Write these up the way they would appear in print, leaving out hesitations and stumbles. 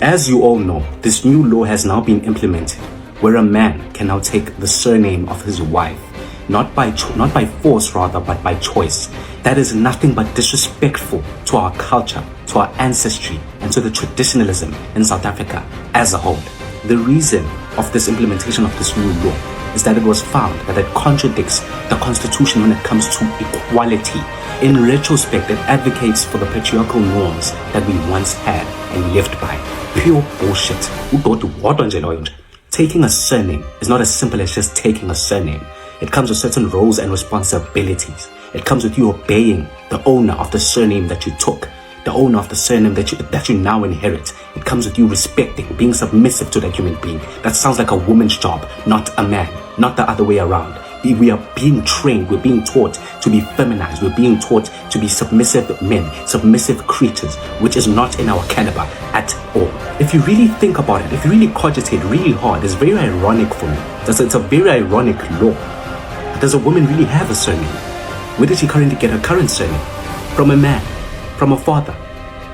As you all know, this new law has now been implemented, where a man can now take the surname of his wife, not by force rather, but by choice. That is nothing but disrespectful to our culture, to our ancestry, and to the traditionalism in South Africa as a whole. The reason of this implementation of this new law is that it was found that it contradicts the constitution when it comes to equality. In retrospect, it advocates for the patriarchal norms that we once had and lived by. Pure bullshit. Taking a surname is not as simple as just taking a surname. It comes with certain roles and responsibilities. It comes with you obeying the owner of the surname that you took, the owner of the surname that you now inherit. It comes with you respecting, being submissive to that human being. That sounds like a woman's job, not a man, not the other way around. We are being trained, we're being taught to be feminized, we're being taught to be submissive men, submissive creatures, which is not in our caliber at all. If you really think about it, if you really cogitate really hard, it's very ironic for me. It's a very ironic law. Does a woman really have a surname? Where did she currently get her current surname? From a man, from a father,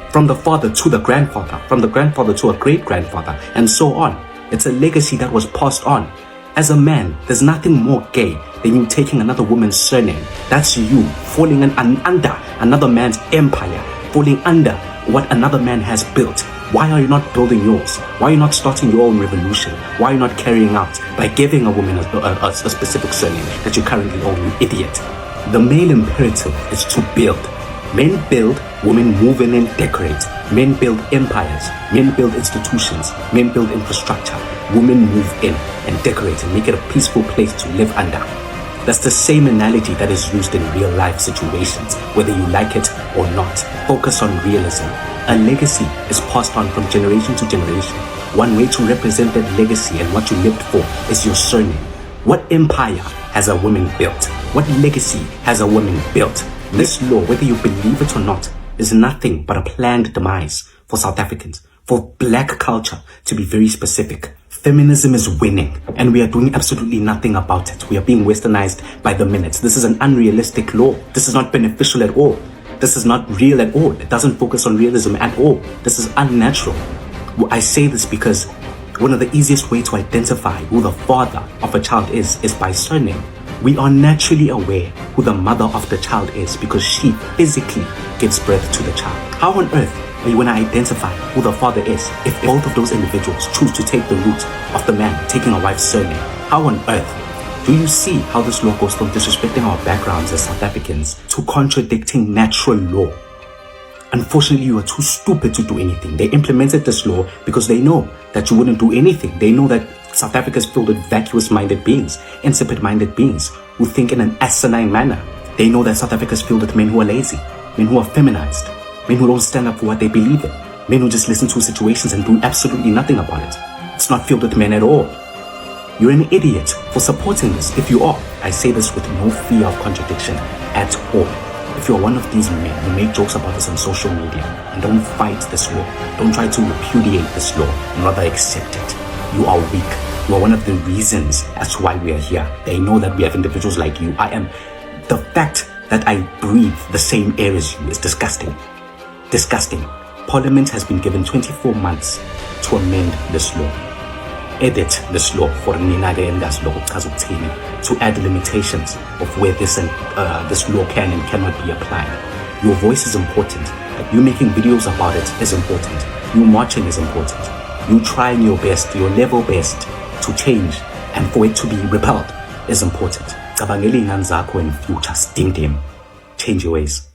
from the father to the grandfather, from the grandfather to a great-grandfather, and so on. It's a legacy that was passed on. As a man, there's nothing more gay than you taking another woman's surname. That's you falling under another man's empire, falling under what another man has built. Why are you not building yours? Why are you not starting your own revolution? Why are you not carrying out by giving a woman a specific surname that you currently own, you idiot? The male imperative is to build. Men build, women move in and decorate. Men build empires, men build institutions, men build infrastructure. Women move in and decorate and make it a peaceful place to live under. That's the same analogy that is used in real life situations, whether you like it or not. Focus on realism. A legacy is passed on from generation to generation. One way to represent that legacy and what you lived for is your surname. What empire has a woman built? What legacy has a woman built? This law, whether you believe it or not, is nothing but a planned demise for South Africans, for black culture, to be very specific. Feminism is winning, and we are doing absolutely nothing about it. We are being westernized by the minutes. This is an unrealistic law. This is not beneficial at all. This is not real at all. It doesn't focus on realism at all. This is unnatural. I say this because one of the easiest ways to identify who the father of a child is by surname. We are naturally aware who the mother of the child is because she physically gives birth to the child. How on earth are you going to identify who the father is if both of those individuals choose to take the route of the man taking a wife's surname? How on earth? Do you see how this law goes from disrespecting our backgrounds as South Africans to contradicting natural law? Unfortunately, you are too stupid to do anything. They implemented this law because they know that you wouldn't do anything. They know that South Africa is filled with vacuous-minded beings, insipid-minded beings who think in an asinine manner. They know that South Africa is filled with men who are lazy, men who are feminized, men who don't stand up for what they believe in, men who just listen to situations and do absolutely nothing about it. It's not filled with men at all. You're an idiot for supporting this. If you are, I say this with no fear of contradiction at all. If you're one of these men who make jokes about this on social media and don't fight this law, don't try to repudiate this law and rather accept it, you are weak. You are one of the reasons as to why we are here. They know that we have individuals like you. The fact that I breathe the same air as you is disgusting. Disgusting. Parliament has been given 24 months to amend this law. Edit this law for to add limitations of where this law can and cannot be applied. Your voice is important. You making videos about it is important. You marching is important. You trying your best, your level best to change and for it to be repelled is important. Cabangeli Nanzako in future, sting them. Change your ways.